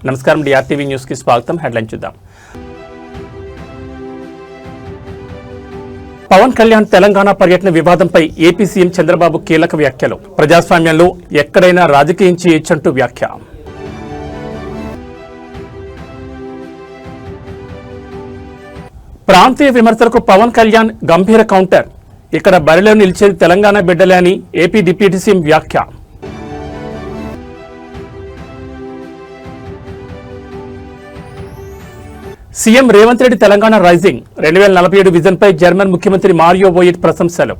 నమస్కారం డిఆర్టీవీ న్యూస్ కి స్వాగతం. హెడ్లైన్ చూద్దాం. పవన్ కళ్యాణ్ తెలంగాణ పర్యటన వివాదంపై ఏపీ సీఎం చంద్రబాబు కీలక వ్యాఖ్యలు. ప్రజాస్వామ్యంలో ఎక్కడైనా రాజకీయం చేయొచ్చంటూ వ్యాఖ్య. ప్రాంతీయ విమర్శలకు పవన్ కళ్యాణ్ గంభీర కౌంటర్. ఇక్కడ బరిలో నిలిచేది తెలంగాణ బిడ్డలే అని ఏపీ డిప్యూటీ సీఎం వ్యాఖ్య. సీఎం రేవంత్ రెడ్డి తెలంగాణ రైజింగ్ 2047 విజన్పై జర్మన్ ముఖ్యమంత్రి మారియో వోయిట్ ప్రశంసలు.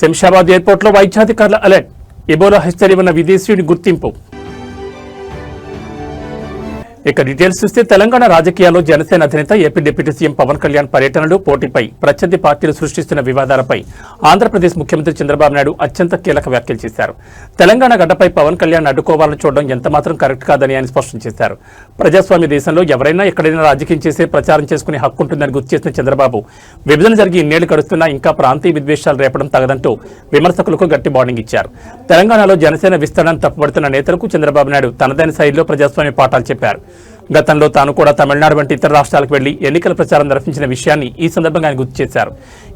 శంషాబాద్ ఎయిర్పోర్ట్లో వైద్యాధికారుల అలర్ట్. ఎబోలా హిస్టరీ ఉన్న విదేశీయుడి గుర్తింపు. ఇక డీటెయిల్స్ చూస్తే తెలంగాణ రాజకీయాల్లో జనసేన అధినేత AP deputy CM Pawan Kalyan పర్యటనలు, పోటీపై ప్రత్యర్థి పార్టీలు సృష్టిస్తున్న వివాదాలపై ఆంధ్రప్రదేశ్ ముఖ్యమంత్రి చంద్రబాబు నాయుడు అత్యంత కీలక వ్యాఖ్యలు చేశారు. తెలంగాణ గడ్డపై పవన్ కళ్యాణ్ అడ్డుకోవాలని చూడడం ఎంతమాత్రం కరెక్ట్ కాదని ఆయన స్పష్టం చేశారు. ప్రజాస్వామ్య దేశంలో ఎవరైనా ఎక్కడైనా రాజకీయం చేసే ప్రచారం చేసుకునే హక్కు ఉంటుందని గుర్తు చేసిన చంద్రబాబు, విభజన జరిగి ఇన్నేళ్లు గడుస్తున్నా ఇంకా ప్రాంతీయ విద్వేషాలు రేపడం తగదంటూ విమర్శకులకు గట్టి వార్నింగ్ ఇచ్చారు. తెలంగాణలో జనసేన విస్తరణను తప్పుపడుతున్న నేతలకు చంద్రబాబు నాయుడు తనదైన శైలిలో ప్రజాస్వామ్య పాఠాలు చెప్పారు. గతంలో తాను కూడా తమిళనాడు వంటి ఇతర రాష్ట్రాలకు వెళ్లి ఎన్నికల ప్రచారం నిర్వహించిన విషయాన్ని ఈ సందర్భంగా ఆయన గుర్తు చేశారు.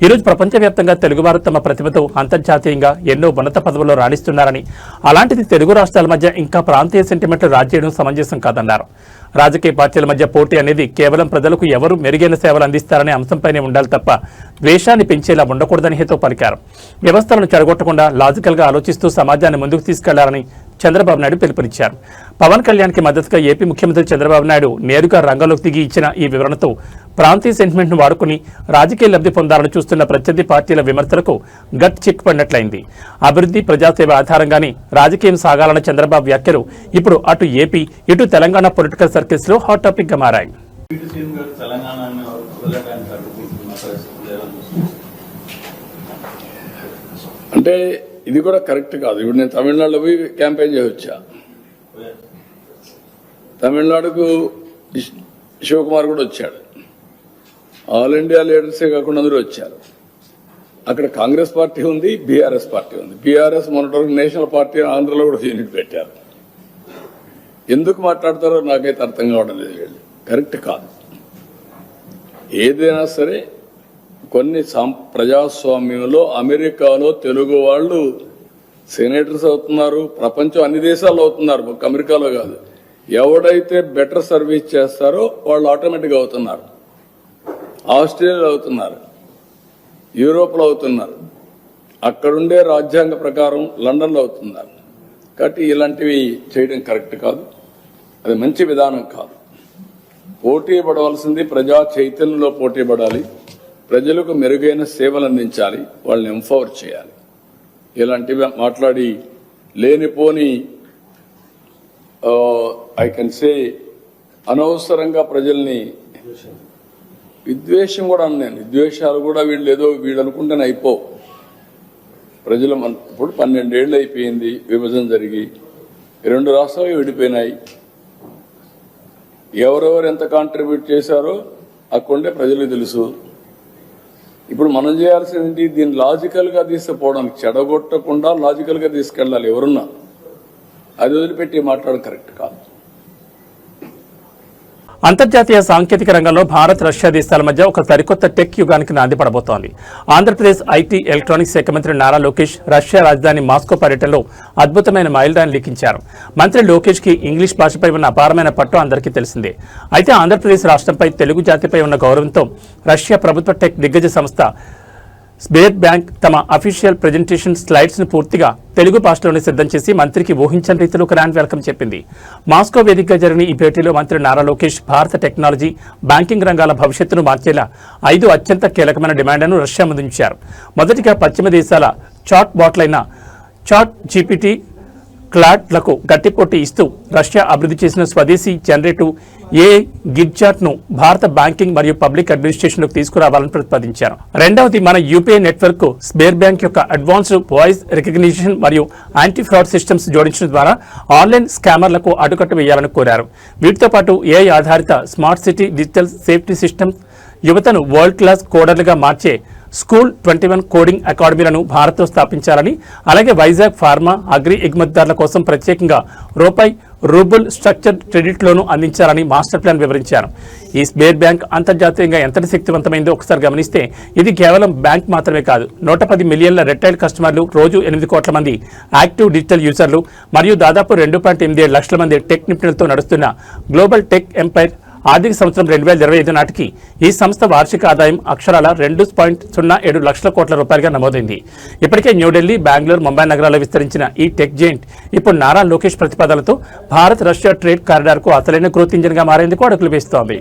ఈరోజు ప్రపంచవ్యాప్తంగా తెలుగువారు తమ ప్రతిభతో అంతర్జాతీయంగా ఎన్నో ఉన్నత పదవుల్లో రాణిస్తున్నారని, అలాంటిది తెలుగు రాష్ట్రాల మధ్య ఇంకా ప్రాంతీయ సెంటిమెంట్లు రాజేయడం సమంజసం కాదన్నారు. రాజకీయ పార్టీల మధ్య పోటీ అనేది కేవలం ప్రజలకు ఎవరు మెరుగైన సేవలు అందిస్తారనే అంశంపైనే ఉండాలి తప్ప ద్వేషాన్ని పెంచేలా ఉండకూడదని హితవు పలికారు. వ్యవస్థలను చెడగొట్టకుండా లాజికల్ గా ఆలోచిస్తూ సమాజాన్ని ముందుకు తీసుకెళ్లాలని చంద్రబాబు నాయుడు పిలుపునిచ్చారు. పవన్ కళ్యాణ్ కి మద్దతుగా ఏపీ ముఖ్యమంత్రి చంద్రబాబు నాయుడు నేరుగా రంగంలోకి దిగి ఇచ్చిన ఈ వివరణతో ప్రాంతీయ సెంటిమెంట్ ను వాడుకుని రాజకీయ లబ్ధి పొందాలని చూస్తున్న ప్రత్యర్థి పార్టీల విమర్శలకు గట్ చెక్ పడినట్లయింది. అభివృద్ధి, ప్రజాసేవ ఆధారంగానే రాజకీయం సాగాలన్న చంద్రబాబు వ్యాఖ్యలు ఇప్పుడు అటు ఏపీ ఇటు తెలంగాణ పొలిటికల్ సర్కిల్స్ లో హాట్ టాపిక్ గా మారాయి. అంటే ఇది కూడా కరెక్ట్ కాదు. ఇప్పుడు నేను తమిళనాడులో పోయి క్యాంపెయిన్ చేయవచ్చా? తమిళనాడుకు శివకుమార్ కూడా వచ్చాడు. ఆల్ ఇండియా లీడర్సే కాకుండా అందరూ వచ్చారు. అక్కడ కాంగ్రెస్ పార్టీ ఉంది, బీఆర్ఎస్ పార్టీ ఉంది. బీఆర్ఎస్ మొన్నటి నేషనల్ పార్టీ ఆంధ్రలో కూడా యూనిట్ పెట్టారు. ఎందుకు మాట్లాడతారో నాకైతే అర్థం కావడం లేదు. వీళ్ళు కరెక్ట్ కాదు. ఏదైనా సరే కొన్ని ప్రజాస్వామ్యంలో అమెరికాలో తెలుగు వాళ్ళు సెనేటర్స్ అవుతున్నారు, ప్రపంచం అన్ని దేశాల్లో అవుతున్నారు, ఒక అమెరికాలో కాదు. ఎవడైతే బెటర్ సర్వీస్ చేస్తారో వాళ్ళు ఆటోమేటిక్గా అవుతున్నారు. ఆస్ట్రేలియాలో అవుతున్నారు, యూరోప్లో అవుతున్నారు, అక్కడుండే రాజ్యాంగ ప్రకారం లండన్లో అవుతున్నారు. కాబట్టి ఇలాంటివి చేయడం కరెక్ట్ కాదు, అది మంచి విధానం కాదు. పోటీ పడవలసింది ప్రజా చైతన్యంలో పోటీ పడాలి, ప్రజలకు మెరుగైన సేవలు అందించాలి, వాళ్ళని ఎంపవర్ చేయాలి. ఇలాంటివి మాట్లాడి లేనిపోని ఐ కెన్ సే అనవసరంగా ప్రజల్ని విద్వేషం కూడా అన్నాను. విద్వేషాలు కూడా వీళ్ళు అనుకుంటేనే అయిపో. ప్రజలు ఇప్పుడు 12 ఏళ్ళు అయిపోయింది విభజన జరిగి, 2 రాష్ట్రాలు విడిపోయినాయి. ఎవరెవరు ఎంత కాంట్రిబ్యూట్ చేశారో అక్కడే ప్రజలకు తెలుసు. ఇప్పుడు మనం చేయాల్సింది దీన్ని లాజికల్ గా తీసుకుపోవడానికి, చెడగొట్టకుండా లాజికల్ గా తీసుకెళ్లాలి. ఎవరున్నా అది వదిలిపెట్టి మాట్లాడడం కరెక్ట్ కాదు. అంతర్జాతీయ సాంకేతిక రంగంలో భారత్, రష్యా దేశాల మధ్య ఒక సరికొత్త టెక్ యుగానికి నాంది పడబోతోంది. ఆంధ్రప్రదేశ్ ఐటీ, ఎలక్ట్రానిక్స్ శాఖ మంత్రి నారా లోకేష్ రష్యా రాజధాని మాస్కో పర్యటనలో అద్భుతమైన మైలురాయిని లిఖించారు. మంత్రి లోకేష్ కి ఇంగ్లీష్ భాషపై ఉన్న అపారమైన పట్టు అందరికీ తెలిసిందే. అయితే ఆంధ్రప్రదేశ్ రాష్ట్రంపై తెలుగు జాతిపై ఉన్న గౌరవంతో రష్యా ప్రభుత్వ టెక్ దిగ్గజ సంస్థ స్బేర్ బ్యాంక్ తమ అఫీషియల్ ప్రెజెంటేషన్ స్లైడ్స్ ను పూర్తిగా తెలుగు భాషలోనే సిద్ధం చేసి మంత్రికి ఊహించని రీతిలో గ్రాండ్ వెల్కమ్ చెప్పింది. మాస్కో వేదికగా జరిగిన ఈ భేటీలో మంత్రి నారా లోకేష్ భారత టెక్నాలజీ, బ్యాంకింగ్ రంగాల భవిష్యత్తును మార్చేలా 5 అత్యంత కీలకమైన డిమాండ్లను రష్యా ముందుంచారు. మొదటిగా పశ్చిమ దేశాల చాట్ బాట్లైన చాట్ జీపీటీ, క్లాడ్లకు గట్టిపోటీ ఇస్తూ రష్యా అభివృద్ధి చేసిన స్వదేశీ జనరేటివ్ ఏఐ గిగ్చాట్ ను భారత బ్యాంకింగ్ మరియు పబ్లిక్ అడ్మినిస్ట్రేషన్ లోకి తీసుకురావాలని ప్రతిపాదించారు. రెండవది మన యూపీఐ నెట్వర్క్ కు స్బేర్ బ్యాంక్ యొక్క అడ్వాన్స్డ్ వాయిస్ రికగ్నిషన్ మరియు యాంటీ ఫ్రాడ్ సిస్టమ్స్ జోడించడం ద్వారా ఆన్లైన్ స్కామర్లకు అడ్డుకట్ట వేయాలని కోరారు. వీటితో పాటు ఏఐ ఆధారిత smart city digital safety system యువతను వరల్డ్ క్లాస్ కోడర్లుగా మార్చే స్కూల్ 21 కోడింగ్ అకాడమీలను భారత్లో స్థాపించాలని, అలాగే వైజాగ్ ఫార్మా, అగ్రి ఎగుమతిదారుల కోసం ప్రత్యేకంగా రూబుల్ స్ట్రక్చర్డ్ క్రెడిట్ లోను అందించాలని మాస్టర్ ప్లాన్ వివరించారు. ఈ స్టేట్ బ్యాంక్ అంతర్జాతీయంగా ఎంతటి శక్తివంతమైందో ఒకసారి గమనిస్తే ఇది కేవలం బ్యాంక్ మాత్రమే కాదు. 110 మిలియన్ల రిటైల్ కస్టమర్లు, రోజు 8 కోట్ల మంది యాక్టివ్ డిజిటల్ యూజర్లు మరియు దాదాపు 2.87 లక్షల మంది టెక్ నిపుణులతో నడుస్తున్న గ్లోబల్ టెక్ ఎంపైర్. ఆర్థిక సంవత్సరం 2025 నాటికి ఈ సంస్థ వార్షిక ఆదాయం అక్షరాల 2.07 లక్షల కోట్ల రూపాయలుగా నమోదైంది. ఇప్పటికే న్యూఢిల్లీ, బెంగళూరు, ముంబై నగరాల్లో విస్తరించిన ఈ టెక్ జెయింట్ ఇప్పుడు నారా లోకేష్ ప్రతిపాదనలతో భారత్ రష్యా ట్రేడ్ కారిడార్కు అసలైన గ్రోత్ ఇంజిన్గా మారేందుకు అడుగులు వేస్తోంది.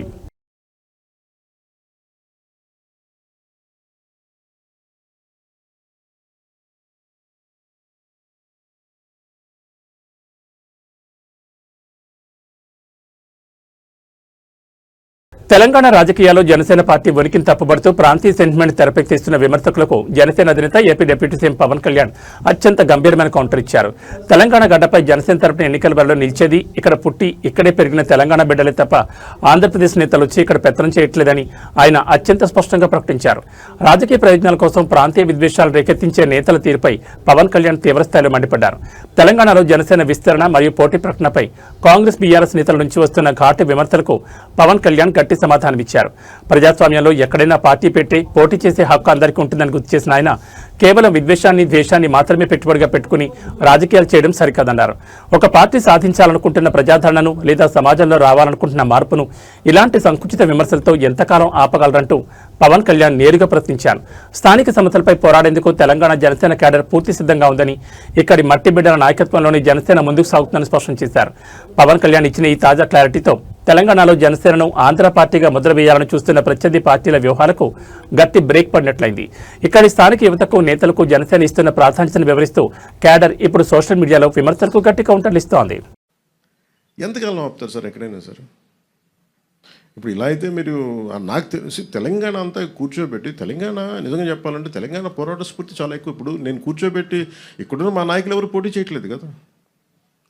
తెలంగాణ రాజకీయాల్లో జనసేన పార్టీ ఉనికిని తప్పుబడుతూ ప్రాంతీయ సెంటిమెంట్ తెరపెక్కిస్తున్న విమర్శకులకు జనసేన అధినేత AP deputy CM Pawan Kalyan అత్యంత గంభీరమైన కౌంటర్ ఇచ్చారు. తెలంగాణ గడ్డపై జనసేన తరపున ఎన్నికల బరిలో నిలిచేది ఇక్కడ పుట్టి ఇక్కడే పెరిగిన తెలంగాణ బిడ్డలే తప్ప ఆంధ్రప్రదేశ్ నేతలు వచ్చి ఇక్కడ పెత్తనం చేయట్లేదని ఆయన అత్యంత స్పష్టంగా ప్రకటించారు. రాజకీయ ప్రయోజనాల కోసం ప్రాంతీయ విద్వేషాలు రేకెత్తించే నేతల తీరుపై పవన్ కళ్యాణ్ తీవ్రస్థాయిలో మండిపడ్డారు. తెలంగాణలో జనసేన విస్తరణ మరియు పోటీ ప్రకటనపై కాంగ్రెస్, బీఆర్ఎస్ నేతల నుంచి వస్తున్న ఘాటు విమర్శలకు పవన్ కళ్యాణ్ గట్టి సమాధానమిచ్చారు. ప్రజాస్వామ్యంలో ఎక్కడైనా పార్టీ పెట్టి పోటీ చేసే హక్కు అందరికీ ఉంటుందని గుర్తు చేసిన ఆయన కేవలం విద్వేషాన్ని, ద్వేషాన్ని మాత్రమే పెట్టుబడిగా పెట్టుకుని రాజకీయాలు చేయడం సరికాదన్నారు. ఒక పార్టీ సాధించాలనుకుంటున్న ప్రజాదరణను లేదా సమాజంలో రావాలనుకుంటున్న మార్పును ఇలాంటి సంకుచిత విమర్శలతో ఎంతకాలం ఆపగలరంటూ పవన్ కళ్యాణ్ నేరుగా ప్రశ్నించారు. స్థానిక సమస్యలపై పోరాడేందుకు తెలంగాణ జనసేన క్యాడర్ పూర్తి సిద్ధంగా ఉందని, ఇక్కడి మట్టి బిడ్డల నాయకత్వంలోని జనసేన ముందుకు సాగుతుందని స్పష్టం చేశారు. పవన్ కళ్యాణ్ ఇచ్చిన ఈ తాజా క్లారిటీతో తెలంగాణలో జనసేనను ఆంధ్ర పార్టీగా ముద్ర వేయాలని చూస్తున్న ప్రత్యర్థి పార్టీల వ్యూహాలకు గట్టి బ్రేక్ పడినట్లయింది. ఇక్కడి స్థానిక యువతకు, నేతలకు జనసేన ఇస్తున్న ప్రాధాన్యతను వివరిస్తూ క్యాడర్ ఇప్పుడు సోషల్ మీడియాలో విమర్శలకు గట్టి కౌంటర్లు ఇస్తోంది. ఎంతకాలం ఆపుతారు సార్ ఎక్కడైనా సార్? ఇప్పుడు ఇలా అయితే మీరు నాకు తెలిసి తెలంగాణ అంతా కూర్చోబెట్టి, తెలంగాణ నిజంగా చెప్పాలంటే తెలంగాణ పోరాట స్ఫూర్తి చాలా ఎక్కువ. ఇప్పుడు నేను కూర్చోబెట్టి ఇక్కడున్న మా నాయకులు ఎవరు పోటీ చేయట్లేదు కదా,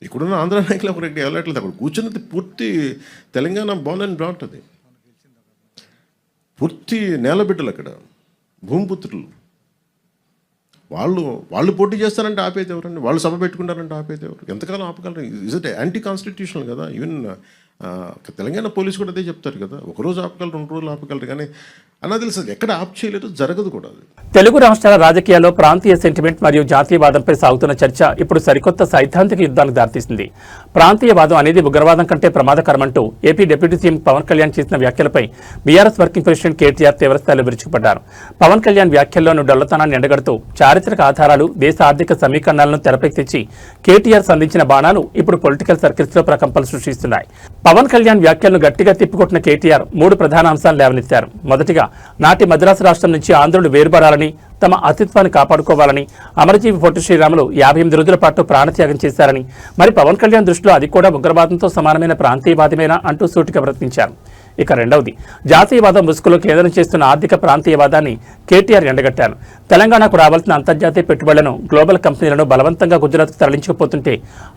ఇక్కడున్న ఆంధ్ర నాయకులు ఎవరు వెళ్ళట్లేదు. అక్కడ కూర్చున్నది పూర్తి తెలంగాణ బోర్న్ అండ్ బ్రాట్, అది పూర్తి నేలబిడ్డలు, అక్కడ భూమిపుత్రులు. వాళ్ళు పోటీ చేస్తారంటే ఆపేది ఎవరండి? వాళ్ళు సభ పెట్టుకుంటారంటే ఆపేది ఎవరు? ఎంతకాలం ఆపగలరు? ఇజ్ ఇట్ యాంటీ కాన్స్టిట్యూషనల్ కదా? ఈవెన్ తెలంగాణ పోలీసు కూడా అదే చెప్తారు కదా, ఒకరోజు ఆపగలరు, 2 రోజులు ఆపగలరు, కానీ అన్నా తెలుసు ఎక్కడ ఆప్ చేయలేదు, జరగదు కూడా. అది తెలుగు రాష్ట్రాల రాజకీయాల్లో ప్రాంతీయ సెంటిమెంట్ మరియు జాతీయవాదంపై సాగుతున్న చర్చ ఇప్పుడు సరికొత్త సైద్ధాంతిక యుద్ధానికి దారితీసింది. ప్రాంతీయవాదం అనేది ఉగ్రవాదం కంటే ప్రమాదకరమంటూ AP deputy CM Pawan Kalyan చేసిన వ్యాఖ్యలపై బీఆర్ఎస్ వర్కింగ్ ప్రెసిడెంట్ కేటీఆర్ తీవ్రస్థాయిలో విరుచుకుపడ్డారు. పవన్ కళ్యాణ్ వ్యాఖ్యల్లోనూ డొల్లతనాన్ని ఎండగడుతూ చారిత్రక ఆధారాలు, దేశ ఆర్థిక సమీకరణాలను తెరపెక్కించి కేటీఆర్ సంధించిన బాణాలు ఇప్పుడు పొలిటికల్ సర్కిల్స్ లో ప్రకంపనలు సృష్టిస్తున్నాయి. పవన్ కళ్యాణ్ వ్యాఖ్యలను గట్టిగా తిప్పికొట్టిన కేటీఆర్ 3 ప్రధాన అంశాలు లేవనెత్తారు. మొదటిగా, నాటి మద్రాసు రాష్ట్రం నుంచి ఆంధ్రులు వేరుపడాలని, తమ అస్తిత్వాన్ని కాపాడుకోవాలని అమరజీవి పొట్టి శ్రీరాములు 58 రోజుల పాటు ప్రాణత్యాగం చేశారని, మరి పవన్ కళ్యాణ్ దృష్టిలో అది కూడా ఉగ్రవాదంతో సమానమైన ప్రాంతీయవాదమేనా అంటూ సూటిగా ప్రశ్నించారు. ఇక రెండవది, జాతీయవాదం ముసుగులో కేంద్రం చేస్తున్న ఆర్థిక ప్రాంతీయవాదాన్ని కేటీఆర్ ఎండగట్టారు. తెలంగాణకు రావాల్సిన అంతర్జాతీయ పెట్టుబడులను, గ్లోబల్ కంపెనీలను బలవంతంగా గుజరాత్కు తరలించకపోతుంటే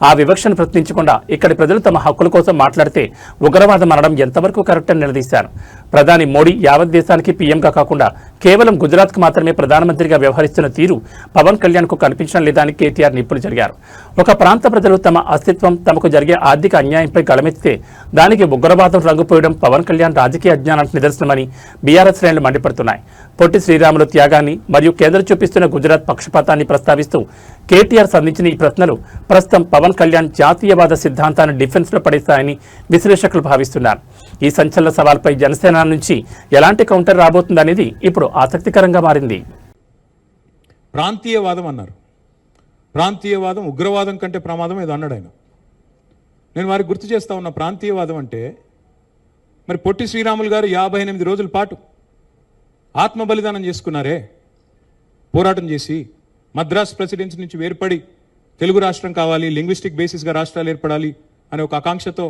ఆ వివక్షను ప్రశ్నించకుండా ఇక్కడి ప్రజలు తమ హక్కుల కోసం మాట్లాడితే ఉగ్రవాదం అనడం ఎంతవరకు కరెక్ట్ అని నిలదీశారు. ప్రధాని మోడీ యావత్ దేశానికి పీఎంగా కాకుండా కేవలం గుజరాత్కు మాత్రమే ప్రధానమంత్రిగా వ్యవహరిస్తున్న తీరు పవన్ కళ్యాణ్ కు కనిపించడం లేదని కేటీఆర్ నిప్పులు జరిగారు. ఒక ప్రాంత ప్రజలు తమ అస్తిత్వం, తమకు జరిగే ఆర్థిక అన్యాయంపై గళమెత్తితే దానికి ఉగ్రవాదం రంగుపోయడం పవన్ కళ్యాణ్ రాజకీయ అజ్ఞానానికి నిదర్శనమని బీఆర్ఎస్ శ్రేణులు మండిపడుతున్నాయి. పొట్టి శ్రీరాములు త్యాగాన్ని మరియు కేంద్రం చూపిస్తున్న గుజరాత్ పక్షపాతాన్ని ప్రస్తావిస్తూ కేటీఆర్ సంధించిన ఈ ప్రశ్నలు ప్రస్తుతం పవన్ కళ్యాణ్ జాతీయవాద సిద్ధాంతాన్ని డిఫెన్స్ లో పడేస్తాయని విశ్లేషకులు భావిస్తున్నారు. ఈ సంచలన సవాల్పై జనసేన నుంచి ఎలాంటి కౌంటర్ రాబోతుందనేది ఇప్పుడు ఆసక్తికరంగా మారింది. ప్రాంతీయవాదం అన్నారు. ప్రాంతీయవాదం ఉగ్రవాదం కంటే ప్రమాదం ఏదో అన్నాడు ఆయన. నేను వారికి గుర్తు చేస్తా ఉన్న, ప్రాంతీయవాదం అంటే మరి పొట్టి శ్రీరాములు గారు 58 రోజుల పాటు ఆత్మ బలిదానం చేసుకున్నారే, పోరాటం చేసి మద్రాస్ ప్రెసిడెన్సీ నుంచి వేర్పడి తెలుగు రాష్ట్రం కావాలి, లింగ్విస్టిక్ బేసిస్గా రాష్ట్రాలు ఏర్పడాలి అనే ఒక ఆకాంక్షతో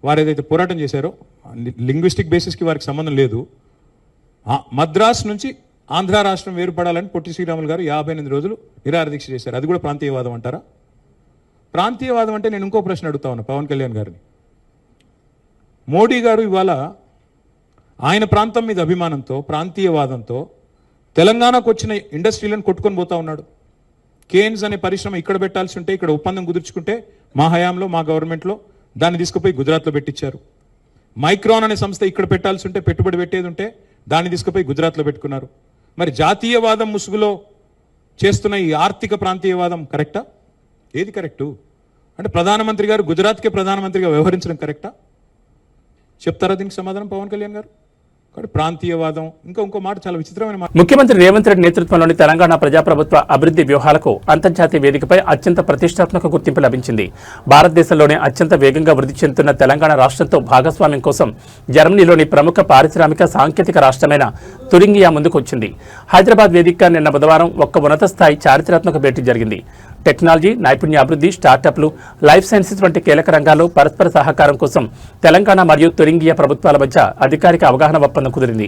వారు ఏదైతే పోరాటం చేశారో, లింగ్విస్టిక్ బేసిస్కి వారికి సంబంధం లేదు, మద్రాస్ నుంచి ఆంధ్ర రాష్ట్రం వేరుపడాలని పొట్టి శ్రీరాములు గారు 58 రోజులు నిరాహార దీక్ష చేశారు. అది కూడా ప్రాంతీయవాదం అంటారా? ప్రాంతీయవాదం అంటే నేను ఇంకో ప్రశ్న అడుగుతా ఉన్నా పవన్ కళ్యాణ్ గారిని. మోడీ గారు ఇవాళ ఆయన ప్రాంతం మీద అభిమానంతో, ప్రాంతీయవాదంతో తెలంగాణకు వచ్చిన ఇండస్ట్రీలను కొట్టుకొని పోతా ఉన్నాడు. కేన్స్ అనే పరిశ్రమ ఇక్కడ పెట్టాల్సి ఉంటే ఇక్కడ ఒప్పందం కుదుర్చుకుంటే మా హయాంలో మా గవర్నమెంట్లో దాన్ని తీసుకుపోయి గుజరాత్లో పెట్టించారు. మైక్రాన్ అనే సంస్థ ఇక్కడ పెట్టాల్సి ఉంటే పెట్టుబడి పెట్టేది ఉంటే దాన్ని తీసుకుపోయి గుజరాత్లో పెట్టుకున్నారు. మరి జాతీయవాదం ముసుగులో చేస్తున్న ఈ ఆర్థిక ప్రాంతీయవాదం కరెక్టా? ఏది కరెక్టు? అంటే ప్రధానమంత్రి గారు గుజరాత్కే ప్రధానమంత్రిగా వ్యవహరించడం కరెక్టా? చెప్తారా దీనికి సమాధానం పవన్ కళ్యాణ్ గారు? కాబట్టి ప్రాంతీయవాదం ఇంకో మాట చాలా విచిత్రమైన మాట. ముఖ్యమంత్రి రేవంత్ రెడ్డి నేతృత్వంలోని తెలంగాణ ప్రజాప్రభుత్వ అభివృద్ధి వ్యూహాలకు అంతర్జాతీయ వేదికపై అత్యంత ప్రతిష్టాత్మక గుర్తింపు లభించింది. భారతదేశంలోనే అత్యంత వేగంగా వృద్ధి చెందుతున్న తెలంగాణ రాష్ట్రంతో భాగస్వామ్యం కోసం జర్మనీలోని ప్రముఖ పారిశ్రామిక సాంకేతిక రాష్ట్రమైన తురింగియా ముందుకు వచ్చింది. హైదరాబాద్ వేదికగా నిన్న బుధవారం ఒక్క ఉన్నత స్థాయి చారిత్రాత్మక భేటీ జరిగింది. టెక్నాలజీ, నైపుణ్యాభివృద్ధి, స్టార్టప్లు, లైఫ్ సైన్సెస్ వంటి కీలక రంగాల్లో పరస్పర సహకారం కోసం తెలంగాణ మరియు తురింగియా ప్రభుత్వాల మధ్య అధికారిక అవగాహన ఒప్పందం కుదిరింది.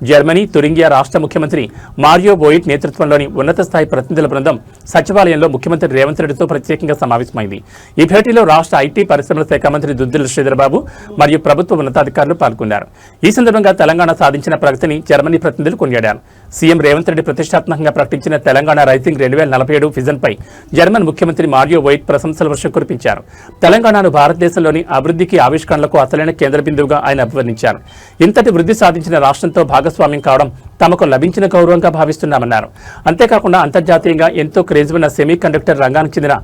జర్మనీ తురింగియా రాష్ట్ర ముఖ్యమంత్రి మారియో బోయిట్ నేతృత్వంలోని ఉన్నత స్థాయి ప్రతినిధుల బృందం సచివాలయంలో ముఖ్యమంత్రి రేవంత్ రెడ్డితో ప్రత్యేకంగా సమావేశమైంది. ఈ భేటీలో రాష్ట్ర ఐటీ పరిశ్రమల శాఖ మంత్రి దుద్దిల శ్రీధర్బాబు మరియు ప్రభుత్వ ఉన్నతాధికారులు పాల్గొన్నారు. ఈ సందర్భంగా తెలంగాణ సాధించిన ప్రగతిని జర్మనీ ప్రతినిధులు కొనియాడారు. సీఎం రేవంత్ రెడ్డి ప్రతిష్టాత్మకంగా ప్రకటించిన తెలంగాణ రైజింగ్ 2047 విజన్పై జర్మన్ ముఖ్యమంత్రి మారియో బోయిట్ ప్రశంసల వర్షం కురిపించారు. తెలంగాణను భారతదేశంలోని అభివృద్ధికి, ఆవిష్కరణలకు అసలైన కేంద్ర బిందువుగా ఆయన అభివర్ణించారు. ఇంతటి వృద్ధి సాధించిన రాష్ట్రంతో భాగస్వామ్యం కావడం తమకు లభించిన గౌరవంగా భావిస్తున్నామన్నారు. అంతేకాకుండా అంతర్జాతీయంగా ఎంతో క్రేజ్ ఉన్న సెమీ కండక్టర్ రంగానికి చెందిన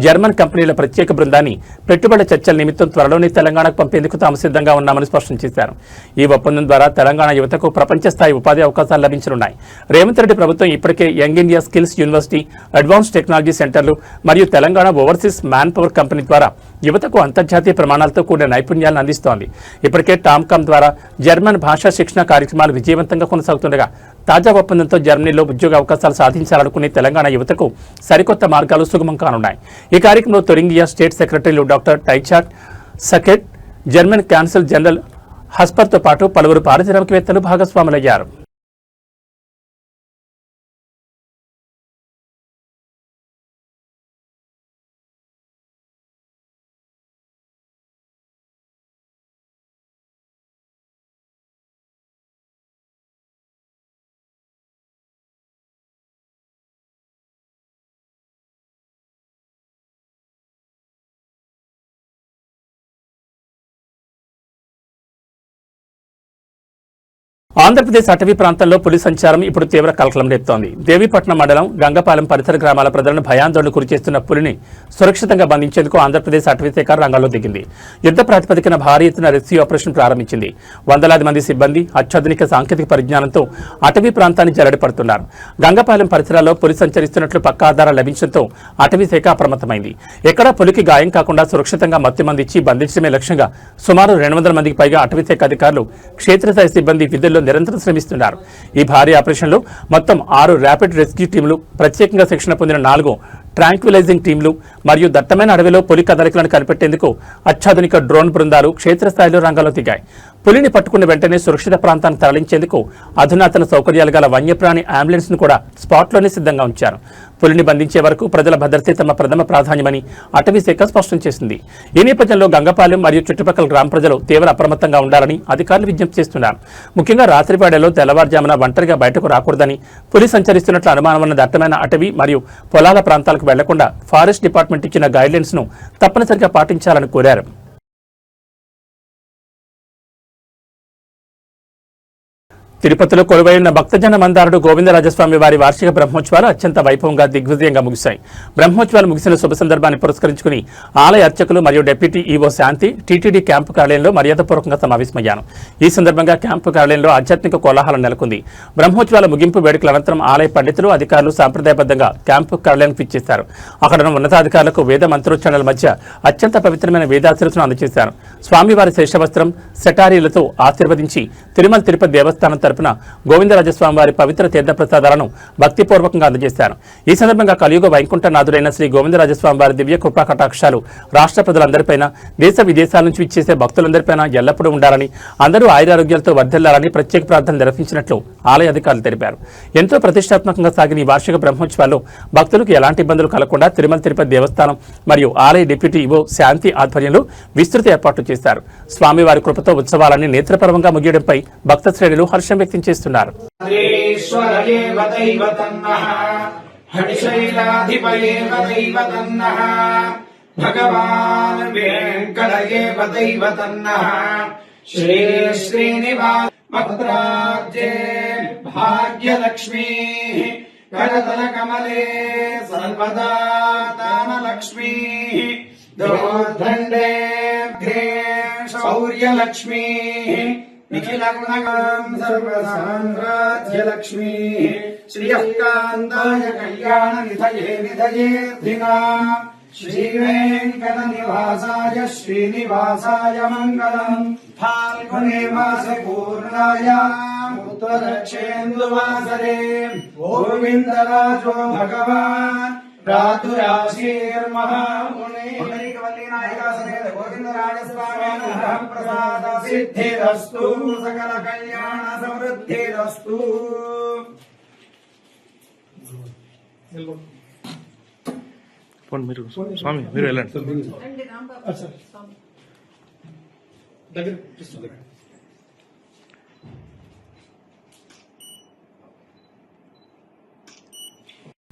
జర్మన్ కంపెనీల ప్రత్యేక బృందాన్ని పెట్టుబడుల చర్చల నిమిత్తం త్వరలోనే తెలంగాణకు పంపేందుకు తాము సిద్ధంగా ఉన్నామని స్పష్టం చేశారు. ఈ ఒప్పందం ద్వారా తెలంగాణ యువతకు ప్రపంచ స్థాయి ఉపాధి అవకాశాలు లభించనున్నాయి. రేవంత్ రెడ్డి ప్రభుత్వం ఇప్పటికే young India skills university, advance technology సెంటర్లు మరియు Telangana overseas man power company ద్వారా యువతకు అంతర్జాతీయ ప్రమాణాలతో కూడిన నైపుణ్యాలను అందిస్తోంది. ఇప్పటికే టామ్కామ్ ద్వారా జర్మన్ భాషా శిక్షణ కార్యక్రమాలు విజయవంతంగా కొనసాగుతుండగా తాజా ఒప్పందంతో జర్మనీలో ఉద్యోగ అవకాశాలు సాధించాలనుకునే తెలంగాణ యువతకు సరికొత్త మార్గాలు సుగమం కానున్నాయి. ఈ కార్యక్రమంలో తురింగియా స్టేట్ సెక్రటరీలు డాక్టర్ టైచాట్ సకెట్, జర్మన్ కాన్సల్ జనరల్ హస్పర్తో పాటు పలువురు పారిశ్రామికవేత్తలు భాగస్వాములయ్యారు. ఆంధ్రప్రదేశ్ అటవీ ప్రాంతంలో పులి సంచారం ఇప్పుడు తీవ్ర కలకలం రేపుతోంది. దేవీపట్నం మండలం గంగపాలెం పరిసర గ్రామాల ప్రజలను భయాందోళనకు గురిచేస్తున్న పులిని సురక్షితంగా బంధించేందుకు ఆంధ్రప్రదేశ్ అటవీ శాఖ రంగంలో దిగింది. యుద్ధ ప్రాతిపదికన భారీ ఎత్తున రెస్క్యూ ఆపరేషన్ ప్రారంభించింది. వందలాది మంది సిబ్బంది అత్యాధునిక సాంకేతిక పరిజ్ఞానంతో అటవీ ప్రాంతాన్ని జల్లెడపడుతున్నారు. గంగపాలెం పరిసరాల్లో పులి సంచరిస్తున్నట్లు పక్కా ఆధారాలు లభించడంతో అటవీ శాఖ అప్రమత్తమైంది. ఎక్కడా పులికి గాయం కాకుండా సురక్షితంగా మత్తిమంది ఇచ్చి బంధించడమే లక్ష్యంగా సుమారు 200 మందికి పైగా అటవీ శాఖ అధికారులు, క్షేత్రస్థాయి సిబ్బంది విధుల్లో నిరంతరం శ్రమిస్తున్నారు. ఈ భారీ ఆపరేషన్లో మొత్తం 6 ర్యాపిడ్ రెస్క్యూ టీంలు, ప్రత్యేకంగా శిక్షణ పొందిన 4 ట్రాంక్విలైజింగ్ టీంలు మరియు దట్టమైన అడవిలో పులి కదలికలను కనిపెట్టేందుకు అత్యాధునిక డ్రోన్ బృందాలు క్షేత్రస్థాయిలో రంగంలో దిగాయి. పులిని పట్టుకున్న వెంటనే సురక్షిత ప్రాంతాన్ని తరలించేందుకు అధునాతన సౌకర్యాలు గల వన్యప్రాణి అంబులెన్స్ ను కూడా స్పాట్లోనే సిద్ధంగా ఉంచారు. పులిని బంధించే వరకు ప్రజల భద్రతే తమ ప్రథమ ప్రాధాన్యమని అటవీ శాఖ స్పష్టం చేసింది. ఈ నేపథ్యంలో గంగపాలెం మరియు చుట్టుపక్కల గ్రామ ప్రజలు తీవ్ర అప్రమత్తంగా ఉండాలని అధికారులు విజ్ఞప్తి చేస్తున్నారు. ముఖ్యంగా రాత్రివేళలో తెల్లవారుజామున ఒంటరిగా బయటకు రాకూడదని, పులి సంచరిస్తున్నట్లు అనుమానం ఉన్న దట్టమైన అటవీ మరియు పొలాల ప్రాంతాలకు వెళ్లకుండా ఫారెస్ట్ డిపార్ట్మెంట్ ఇచ్చిన గైడ్లైన్స్ ను తప్పనిసరిగా పాటించాలని కోరారు. తిరుపతిలో కొలువైన భక్తజన మందారుడు గోవిందరాజస్వామి వారి వార్షిక బ్రహ్మోత్సవాలు అత్యంత వైభవంగా దిగ్విజయంగా ముగిశాయి. బ్రహ్మోత్సవాలు ముగిసిన శుభ సందర్భాన్ని పురస్కరించుకుని ఆలయ అర్చకులు మరియు డిప్యూటీ ఈవో శాంతి టీటీడీ క్యాంపు కార్యాలయంలో మర్యాదపూర్వకంగా సమావేశమయ్యారు. ఈ సందర్భంగా క్యాంపు కార్యాలయంలో ఆధ్యాత్మిక కోలాహలం నెలకొంది. బ్రహ్మోత్సవాల ముగింపు వేడుకల అనంతరం ఆలయ పండితులు, అధికారులు సాంప్రదాయబద్ధంగా క్యాంపు కార్యాలయానికి ఇచ్చేశారు. అక్కడ ఉన్నతాధికారులకు వేద మంత్రోచ్చారణల మధ్య అత్యంత పవిత్రమైన వేదాశీర్వచనం అందజేశారు. స్వామివారి శేషవస్త్రం, సెటారీలతో ఆశీర్వదించి తిరుమల తిరుపతి దేవస్థానం తరపున గోవిందరాజస్వామి వారి పవిత్ర తీర్థప్రసాదాలను భక్తిపూర్వకంగా అందజేశారు. ఈ సందర్భంగా కలియుగ వైకుంఠనాథుడైన శ్రీ గోవిందరాజస్వామి వారి దివ్య కృపా కటాక్షాలు రాష్ట్ర ప్రజలందరిపైన, దేశ విదేశాల నుంచి విచ్చేసే భక్తులందరిపైన ఎల్లప్పుడూ ఉండాలని, అందరూ ఆయురారోగ్యాలతో వర్ధిల్లాలని ప్రత్యేక ప్రార్థన నిర్వహించినట్లు ఆలయ అధికారులు తెలిపారు. ఎంతో ప్రతిష్టాత్మకంగా సాగిన ఈ వార్షిక బ్రహ్మోత్సవాల్లో భక్తులకు ఎలాంటి ఇబ్బందులు కలగకుండా తిరుమల తిరుపతి దేవస్థానం మరియు ఆలయ డిప్యూటీ ఈవో శాంతి ఆధ్వర్యంలో విస్తృత ఏర్పాట్లు చేశారు. స్వామివారి కృపతో ఉత్సవాలన్నీ నేత్రపర్వంగా ముగియడంపై భక్త శ్రేణులు హర్షం వ్యక్తం చేస్తున్నారు. భగవాన్ వెంకటయేవ దైవతన్నః శ్రీ శ్రీనివాస భద్రాబ్జే భాగ్యలక్ష్మీ కరతల కమలే సర్వదా దానలక్ష్మీ దోర్దండే శౌర్యలక్ష్మీ నిఖిల గుణగాం సర్వసామ్రాజ్యలక్ష్మీ శ్రీయకాంతాయ కళ్యాణ నిధయేర్ధినా శ్రీ వెంకట నివాసాయ శ్రీనివాసాయ మంగళం ఫాల్గునే మాస పూర్ణాయాం ఉత్తరక్షేందువాసరే గోవిందరాజో భగవాన్ రాతురాశీర్మహామునే గోవిందరాజస్వామి ప్రసాద సిద్ధిరస్తు సకల కళ్యాణ సమృద్ధిరస్తు. మీరు స్వామి మీరు వెళ్ళండి.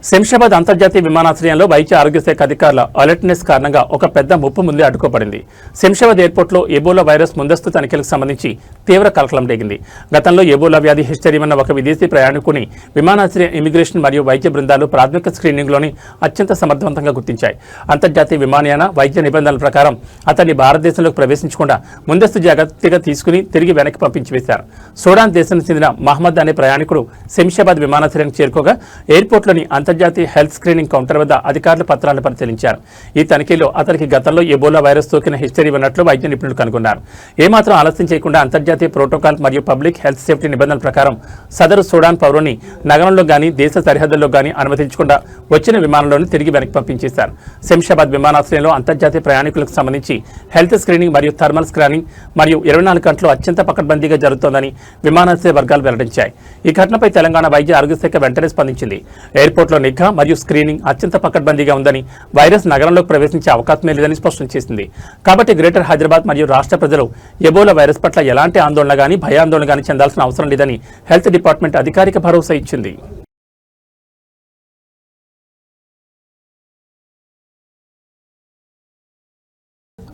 శంషాబాద్ అంతర్జాతీయ విమానాశ్రయంలో వైద్య ఆరోగ్య శాఖ అధికారుల అలర్ట్నెస్ కారణంగా ఒక పెద్ద ముప్పు ముందే అడ్డుకోబడింది. శంషాబాద్ ఎయిర్పోర్ట్లో ఎబోలా వైరస్ ముందస్తు తనిఖీలకు సంబంధించి తీవ్ర కలకలం రేగింది. గతంలో ఎబోలా వ్యాధి హిస్టరీ ఉన్న ఒక విదేశీ ప్రయాణికుని విమానాశ్రయ ఇమిగ్రేషన్ మరియు వైద్య బృందాలు ప్రాథమిక స్క్రీనింగ్లోని అత్యంత సమర్థవంతంగా గుర్తించాయి. అంతర్జాతీయ విమానయాన వైద్య నిబంధనల ప్రకారం అతన్ని భారతదేశంలోకి ప్రవేశించకుండా ముందస్తు జాగ్రత్తగా తీసుకుని తిరిగి వెనక్కి పంపించి వేశారు. సూడాన్ దేశానికి చెందిన మహమ్మద్ అనే ప్రయాణికుడు శంషాబాద్ విమానాశ్రయానికి చేరుకోగా ఎయిర్పోర్ట్లోని అంతర్జాతీయ హెల్త్ స్క్రీనింగ్ కౌంటర్ వద్ద అధికారులు పత్రాలను పరిశీలించారు. ఈ తనిఖీలో అతనికి గతంలో ఎబోలా వైరస్ సోకిన హిస్టరీ ఉన్నట్లు వైద్య నిపుణులు కనుగొన్నారు. ఏమాత్రం ఆలస్యం చేయకుండా అంతర్జాతీయ ప్రోటోకాల్ మరియు పబ్లిక్ హెల్త్ సేఫ్టీ నిబంధనల ప్రకారం సదరు సూడాన్ పౌరుని నగరంలో గానీ దేశ సరిహద్దుల్లో గానీ అనుమతించకుండా వచ్చిన విమానంలోనే తిరిగి వెనక్కి పంపించేశారు. శంషాబాద్ విమానాశ్రయంలో అంతర్జాతీయ ప్రయాణికులకు సంబంధించి హెల్త్ స్క్రీనింగ్ మరియు థర్మల్ స్కానింగ్ మరియు 24 గంటలు అత్యంత పకడ్బందీగా జరుగుతోందని విమానాశ్రయ వర్గాలు వెల్లడించాయి. ఈ ఘటనపై తెలంగాణ వైద్య ఆరోగ్య శాఖ వెంటనే స్పందించింది. ఎయిర్పోర్ట్లో నిఘా మరియు స్క్రీనింగ్ అత్యంత పకడ్బందీగా ఉందని, వైరస్ నగరంలోకి ప్రవేశించే అవకాశమే లేదని స్పష్టం చేసింది. కాబట్టి గ్రేటర్ హైదరాబాద్ మరియు రాష్ట్ర ప్రజలు ఎబోలా వైరస్ పట్ల ఎలాంటి ఆందోళన గానీ భయాందోళన గానీ చెందాల్సిన అవసరం లేదని హెల్త్ డిపార్ట్మెంట్ అధికారిక భరోసా ఇచ్చింది.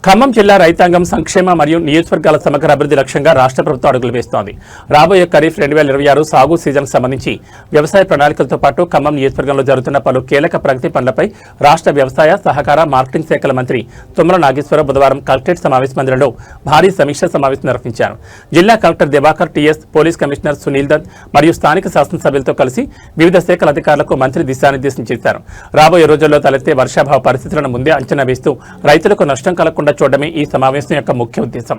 ఖమ్మం జిల్లా రైతాంగం సంక్షేమ మరియు నియోజకవర్గాల సమగ్ర అభివృద్ధి లక్ష్యంగా రాష్ట్ర ప్రభుత్వం అడుగులు వేస్తోంది. రాబోయే ఖరీఫ్ 2026 సాగు సీజన్కు సంబంధించి వ్యవసాయ ప్రణాళికలతో పాటు ఖమ్మం నియోజకవర్గంలో జరుగుతున్న పలు కీలక ప్రగతి పనులపై రాష్ట్ర వ్యవసాయ సహకార మార్కెటింగ్ శాఖల మంత్రి తుమ్మల నాగేశ్వరరావు బుధవారం కలెక్టరేట్ సమావేశ మందిరంలో భారీ సమీక్షా సమావేశం నిర్వహించారు. జిల్లా collector Divakar TS, police commissioner Sunil Dutt మరియు స్థానిక శాసనసభ్యులతో కలిసి వివిధ శాఖల అధికారులకు మంత్రి దిశానిర్దేశం చేశారు. రాబోయే రోజుల్లో తలెత్తే వర్షాభావ పరిస్థితులను ముందే అంచనా వేస్తూ రైతులకు నష్టం కలగకుండా చూడడమే ఈ సమావేశం యొక్క ముఖ్య ఉద్దేశం.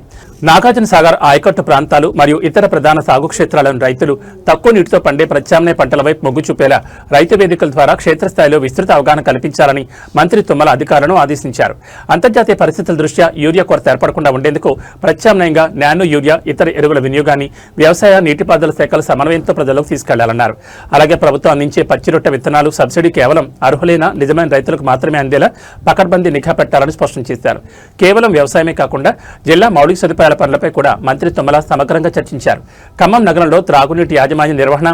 నాగార్జున సాగర్ ఆయకట్టు ప్రాంతాలు మరియు ఇతర ప్రధాన సాగు క్షేత్రాలను రైతులు తక్కువ నీటితో పండే ప్రత్యామ్నాయ పంటల వైపు మొగ్గు చూపేలా రైతు వేదికల ద్వారా క్షేత్రస్థాయిలో విస్తృత అవగాహన కల్పించాలని మంత్రి తుమ్మల అధికారులను ఆదేశించారు. అంతర్జాతీయ పరిస్థితుల దృష్ట్యా యూరియా కొరత ఏర్పడకుండా ఉండేందుకు ప్రత్యామ్నాయంగా నానో యూరియా, ఇతర ఎరువుల వినియోగాన్ని వ్యవసాయ నీటిపారుదల శాఖల సమన్వయంతో ప్రజలకు తీసుకెళ్లాలన్నారు. అలాగే ప్రభుత్వం అందించే పచ్చిరొట్ట విత్తనాలు సబ్సిడీ కేవలం అర్హులైన నిజమైన రైతులకు మాత్రమే అందేలా పకడ్బందీ నిఘా పెట్టాలని స్పష్టం చేశారు. కేవలం వ్యవసాయమే కాకుండా జిల్లా మౌలిక సదుపాయాల పనులపై కూడా మంత్రి తుమ్మల సమగ్రంగా చర్చించారు. ఖమ్మం నగరంలో త్రాగునీటి యాజమాన్య నిర్వహణ,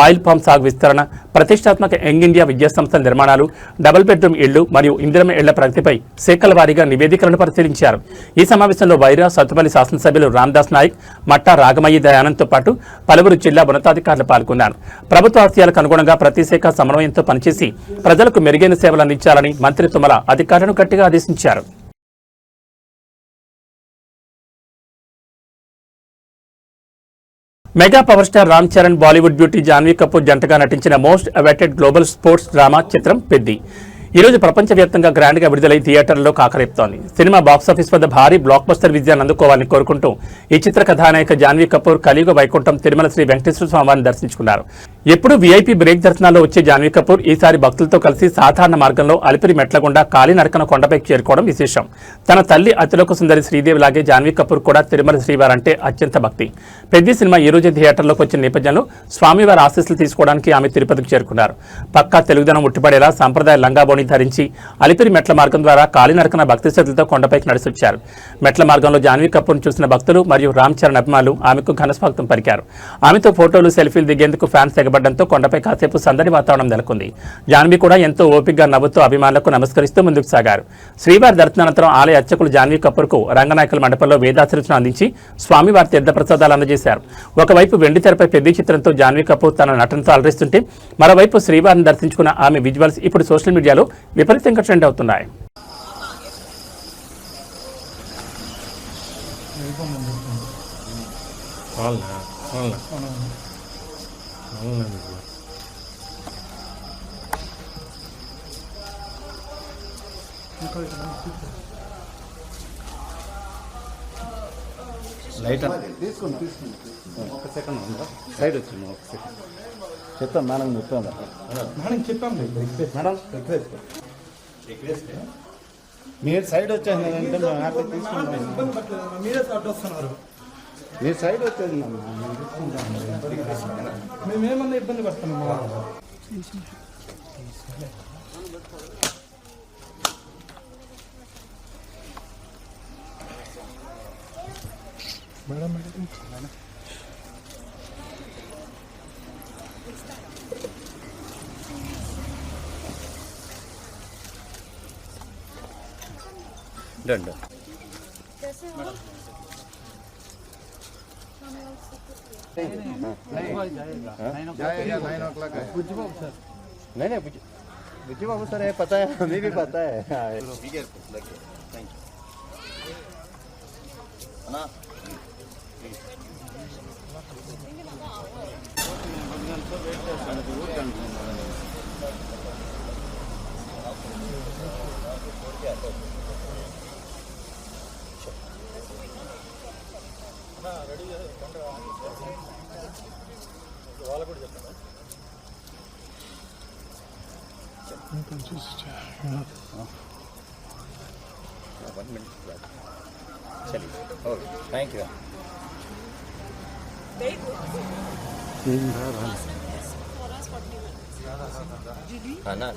ఆయిల్ పామ్ సాగు విస్తరణ, ప్రతిష్టాత్మక యంగ్ ఇండియా విద్యాసంస్థల నిర్మాణాలు, డబుల్ బెడ్రూమ్ ఇళ్లు మరియు ఇందిరమ ఇళ్ల ప్రగతిపై శాఖల వారీగా నివేదికలను పరిశీలించారు. ఈ సమావేశంలో వైరా సత్తుపల్లి శాసనసభ్యులు రామదాస్ నాయక్, మట్టా రాగమయ్యి దయానంద్తో పాటు పలువురు జిల్లా ఉన్నతాధికారులు పాల్గొన్నారు. ప్రభుత్వ ఆశయాలకు అనుగుణంగా ప్రతి శాఖ సమన్వయంతో పనిచేసి ప్రజలకు మెరుగైన సేవలు అందించాలని మంత్రి తుమ్మల అధికారులను గట్టిగా ఆదేశించారు. Mega power star Ram Charan, Bollywood beauty Janhvi Kapoor జంటగా నటించిన most awaited global sports drama చిత్రం పెద్ది ఈరోజు ప్రపంచవ్యాప్తంగా గ్రాండ్ గా విడుదలై థియేటర్లలో కాకరేపుతోంది. సినిమా బాక్సాఫీస్ వద్ద భారీ బ్లాక్ బస్టర్ విజయాన్ని అందుకోవాలని కోరుకుంటూ ఈ చిత్ర కథానాయిక జాన్వీ కపూర్ కలియుగ వైకుంఠం తిరుమల శ్రీ వెంకటేశ్వర స్వామివారిని దర్శించుకున్నారు. ఎప్పుడు వీఐపీ బ్రేక్ దర్శనాల్లో వచ్చే జాన్వీ కపూర్ ఈసారి భక్తులతో కలిసి సాధారణ మార్గంలో అలిపిరి మెట్లగుండా కాలినడకన కొండపైకి చేరుకోవడం విశేషం. తన తల్లి అతిలోక సుందరి శ్రీదేవి లాగే జాన్వీ కపూర్ కూడా తిరుమల శ్రీవారు అంటే అత్యంత భక్తి. పెద్ద సినిమా ఈ రోజు థియేటర్లోకి వచ్చిన నేపథ్యంలో స్వామివారి ఆశీస్సులు తీసుకోవడానికి ఆమె తిరుపతికి చేరుకున్నారు. పక్కా తెలుగుదనం ఉట్టిపడేలా సంప్రదాయ లంగాబోని ధరించి అలిపిరి మెట్ల మార్గం ద్వారా కాలినడకన భక్తి శ్రద్ధలతో కొండపైకి నడిచొచ్చారు. మెట్ల మార్గంలో జాన్వీ కపూర్ను చూసిన భక్తులు మరియు రామ్ చరణ్ అభిమానులు ఆమెకు ఘనస్వాగతం పలికారు. ఆమెతో ఫోటోలు సెల్ఫీలు దిగేందుకు ఫ్యాన్స్ ఎగబడ్డంతో కొండపై కాసేపు సందడి వాతావరణం నెలకొంది. జాన్వీ కూడా ఎంతో ఓపికగా నవ్వుతూ అభిమానులకు నమస్కరిస్తూ ముందుకు సాగారు. శ్రీవారి దర్శనానంతరం ఆలయ అర్చకులు జాన్వీ కపూర్కు రంగనాయకుల మండపంలో వేదాశీర్వచనం అందించి స్వామివారి తీర్థప్రసాదాలు అందజేశారు. ఒకవైపు వెండి తెరపై పెద్ద చిత్రంతో జాన్వీ కపూర్ తన నటనతో అలరిస్తుంటే మరోవైపు శ్రీవారిని దర్శించుకున్న ఆమె విజువల్స్ ఇప్పుడు సోషల్ మీడియాలో విపరీతంగా ట్రెండ్ అవుతున్నాయి. లైట్ తీసుకోండి ఒక సెకండ్ సైడ్ వచ్చింది ఒక సెకండ్ చెప్తాం మేడం చెప్పాం మేడం రిక్వెస్ట్ మీరు సైడ్ వచ్చేసిందంటే మేము హ్యాపీ తీసుకుంటాం. మీరే అడ్డు వస్తున్నారు, మీరు సైడ్ వచ్చేది మేమేమన్నా ఇబ్బంది పడుతున్నాము. మేడం రండి नहीं बुज्जी बाबू सर है पता है, हमें भी पता है. चलिए ओके थैंक यू. खाना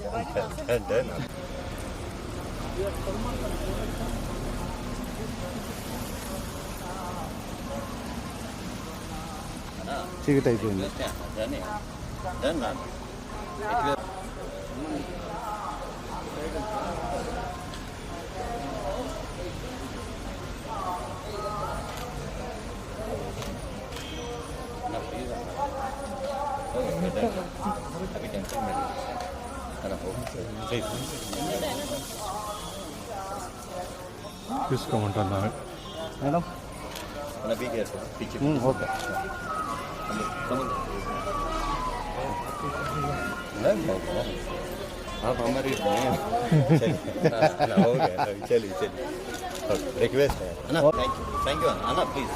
చీకటి అయిపోయింది. తీసుకోమంటున్నా మేడం ఓకే आप हमारी चलिए रिक्वेस्ट है ना. थैंक यू आना प्लीज.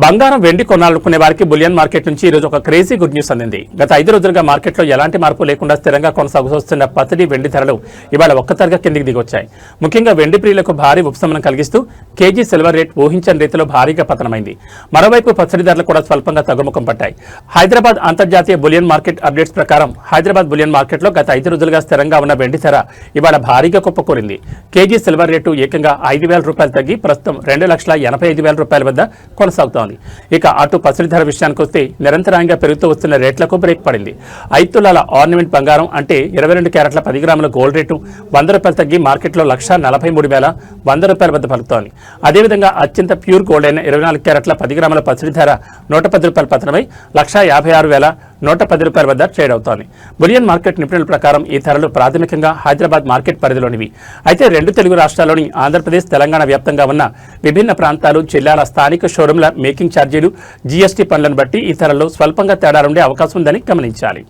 బంగారం వెండి కొనాలనుకునే వారికి బులియన్ మార్కెట్ నుంచి ఈ రోజు ఒక క్రేజీ గుడ్ న్యూస్ అందింది. గత 5 రోజులుగా మార్కెట్లో ఎలాంటి మార్పు లేకుండా స్థిరంగా కొనసాగుతున్న పసిడి వెండి ధరలు ఇవాళ ఒక్కసారిగా కిందికి దిగొచ్చాయి. ముఖ్యంగా వెండి ప్రియులకు భారీ ఉపశమనం కలిగిస్తూ కేజీ సిల్వర్ రేట్ ఊహించని రీతిలో భారీగా పతనమైంది. మరోవైపు పసిడి ధరలు కూడా స్వల్పంగా తగ్గుముఖం పట్టాయి. హైదరాబాద్ అంతర్జాతీయ బులియన్ మార్కెట్ అప్డేట్స్ ప్రకారం హైదరాబాద్ బులియన్ మార్కెట్లో గత 5 రోజులుగా స్థిరంగా ఉన్న వెండి ధర ఇవాళ భారీగా కుప్పకూరింది. కేజీ సిల్వర్ రేటు ఏకంగా 5,000 రూపాయలు తగ్గి ప్రస్తుతం 2,85,000 రూపాయల వద్ద కొనసాగుతోంది. ఇక అటు పసిడి ధర విషయానికి వస్తే నిరంతరాయంగా పెరుగుతూ వస్తున్న రేట్లకు బ్రేక్ పడింది. 5 తులాల ఆర్నమెంట్ బంగారం అంటే 22 క్యారెట్ల 10 గ్రాముల గోల్డ్ రేటు 100 రూపాయలు తగ్గి మార్కెట్లో 1,43,100 రూపాయల వద్ద పలుకుతోంది. అదేవిధంగా అత్యంత ప్యూర్ గోల్డ్ అయిన 24 క్యారెట్ల 10 గ్రాముల పసిడి ధర 110 రూపాయలు పతనమై 1,56,110 రూపాయల వద్ద ట్రేడ్ అవుతోంది. బులియన్ మార్కెట్ నిపుణుల ప్రకారం ఈ ధరలు ప్రాథమికంగా హైదరాబాద్ మార్కెట్ పరిధిలోనివి. అయితే 2 తెలుగు రాష్ట్రాల్లోని ఆంధ్రప్రదేశ్, తెలంగాణ వ్యాప్తంగా ఉన్న విభిన్న ప్రాంతాలు, జిల్లాల స్థానిక షోరూంల మేకింగ్ ఛార్జీలు, జీఎస్టీ పనులను బట్టి ఈ ధరల్లో స్వల్పంగా తేడాలుండే అవకాశం ఉందని గమనించాలి.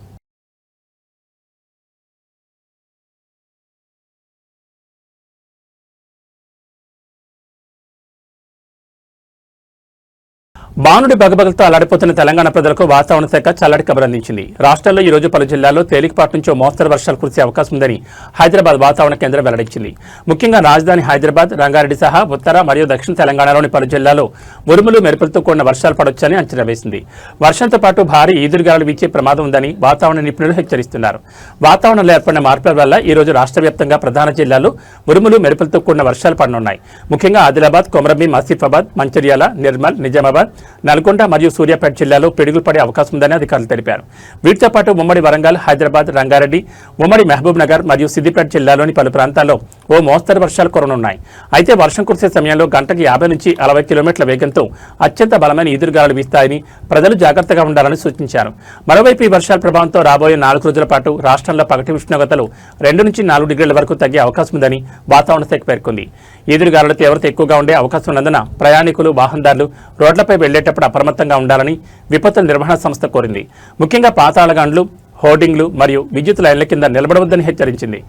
బానుడి బగబగలతో అల్లాడిపోతున్న తెలంగాణ ప్రజలకు వాతావరణ శాఖ చల్లటి కబురు అందించింది. రాష్ట్రంలో ఈ రోజు పలు జిల్లాల్లో తేలికపాటి నుంచి మోస్తరు వర్షాలు కురిసే అవకాశం ఉందని హైదరాబాద్ వాతావరణ కేంద్రం వెల్లడించింది. ముఖ్యంగా రాజధాని హైదరాబాద్, రంగారెడ్డి సహా ఉత్తర మరియు దక్షిణ తెలంగాణలోని పలు జిల్లాల్లో ఉరుములు మెరుపులతో కూడిన వర్షాలు పడొచ్చని అంచనా వేసింది. వర్షంతో పాటు భారీ ఈదురుగాలులు వీచే ప్రమాదం ఉందని వాతావరణ నిపుణులు హెచ్చరిస్తున్నారు. వాతావరణంలో ఏర్పడిన మార్పుల వల్ల ఈ రోజు రాష్ట్ర వ్యాప్తంగా ప్రధాన జిల్లాల్లో ఉరుములు మెరుపులతో కూడిన వర్షాలు పడనున్నాయి. ముఖ్యంగా ఆదిలాబాద్, కొమరంభీం, ఆసిఫాబాద్, మంచిర్యాల, నిర్మల్, నిజామాబాద్, నల్గొండ మరియు సూర్యాపేట జిల్లాలో పిడుగులు పడే అవకాశం ఉందని అధికారులు తెలిపారు. వీటితో పాటు ఉమ్మడి వరంగల్, హైదరాబాద్, రంగారెడ్డి, ఉమ్మడి మహబూబ్ నగర్ మరియు సిద్దిపేట జిల్లాలోని పలు ప్రాంతాల్లో ఓ మోస్తరు వర్షాలు కురనున్నాయి. అయితే వర్షం కురిసే సమయంలో గంటకి 50 నుంచి 60 కిలోమీటర్ల వేగంతో అత్యంత బలమైన ఈదురుగాలులు వీస్తాయని ప్రజలు జాగ్రత్తగా ఉండాలని సూచించారు. మరోవైపు ఈ వర్షాల ప్రభావంతో రాబోయే 4 రోజుల పాటు రాష్ట్రంలో పగటి ఉష్ణోగ్రతలు 2 నుంచి 4 డిగ్రీల వరకు తగ్గే అవకాశం ఉందని వాతావరణ శాఖ పేర్కొంది. ఈదురుగాలుల తీవ్రత ఎక్కువగా ఉండే అవకాశం ఉన్నందున ప్రయాణికులు, వాహనదారులు రోడ్లపై వెళ్లేటప్పుడు అప్రమత్తంగా ఉండాలని విపత్తుల నిర్వహణ సంస్థ కోరింది. ముఖ్యంగా పాతాళగండ్లు, హోర్డింగ్లు మరియు విద్యుత్ లైన్ల కింద నిలబడవద్దని హెచ్చరించింది.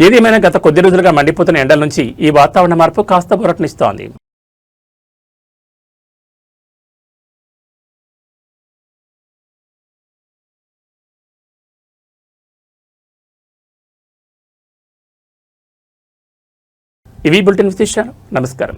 ఏదేమైనా గత కొద్ది రోజులుగా మండిపోతున్న ఎండల నుంచి ఈ వాతావరణ మార్పు కాస్త ఊరటనిస్తోంది. ఇవి బులెటిన్ విశేషాలు. నమస్కారం.